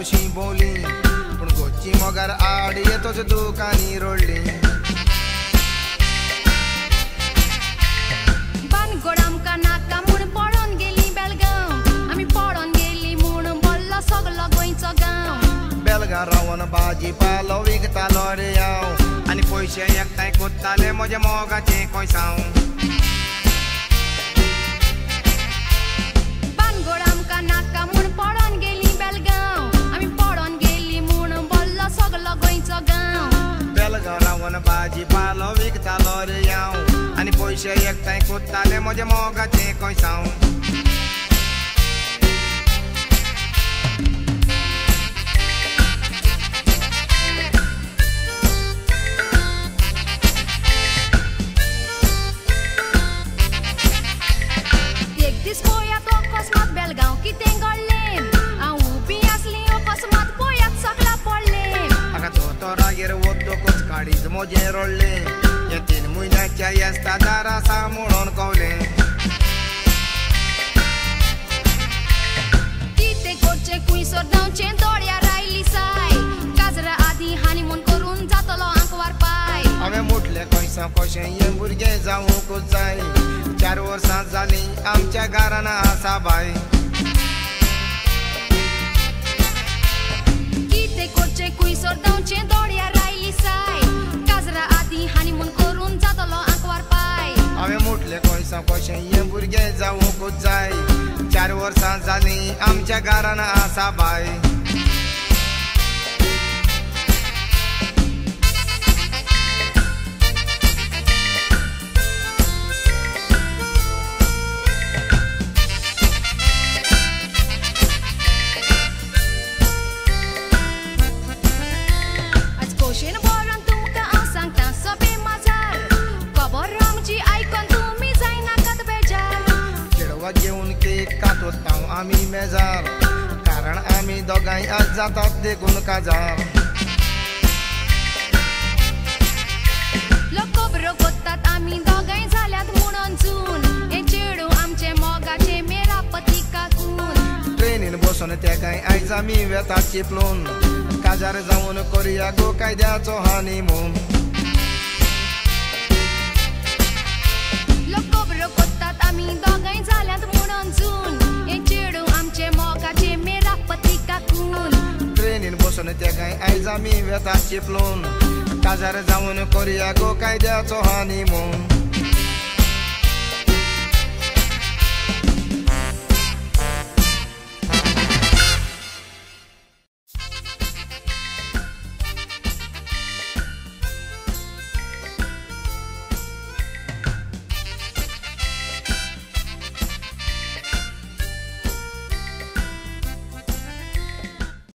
अशी बोली पण गोची मोगार आड येतोच दुकानी रोडली बानगड आमकां नाका म्हूण पळोवन गेली बेलगांव आमी पळोवन गेली म्हूण बोल्लो सगलो गोंयचो गांव बेलगांव रावन भाजीपालो विकतालो रे हांव आनी पयशे एकठांय कोत्ताले म्हज्या मोगाचे कोयसांव बानगड आमकां नाका म्हूण पळोवन गेली बेलगांव आमी पळोवन गेली म्हूण बोल्लो सगलो गोंयचो गांव बेलगांव रावन भाजीपालो विकतालो रे हांव आनी पयशे एकठांय कोत्ताले म्हज्या मोगाचे कोयसांव बेलगांव कितें घडलें हांव उबी आसली अकस्मात पळयात सगळा पडलें हाका दोतोरागेर वतकूच काडीज म्हजें रोडलें हे 3 म्हयन्याच्या येस्तादार आसा म्हणून कवलें कितें करचें कुंयसर धांवचें दोळ्यार आयली साय काजरा आदीं हानीमून करून जातलो आंकवार पाय हांवें म्हटलें कोयसां कशें हें भुरगें जावंकूच जाय 4 वर्सां जालीं आमच्या घरान आसा बाय कितें करचें कुंयसर धांवचें दोळ्यार आयली साय काजरा आदीं हानीमून करून जातलो आंकवार पाय हांवें म्हटलें कोयसां कशें हें भुरगें जावंकूच जाय 4 वर्सां जालीं आमच्या घरान आसा बाय घेऊन केक कातोत आमी मेजार कारण आमी दोगांय आज जातात देखून काजार लोक खबरो कोत्तात आमी दोगांय जाल्यात म्हणून जून हे चेडू आमचे मोगाचे मेरापती काकून ट्रेनीन बसून तेकाय आयज आमी वेतात चिपलून काजार जावन करुया गो कायद्याचो हानीमून लोक खबरो कोत्तात आमी दोगांय जाल्यात म्हणून जून हे चेडू आमचे मोगाचे मेरापती काकून ट्रेनीन बसून तेकाय आयज आमी वेतात चिपलून काजार जावन करुया गो कायद्याचो हानीमून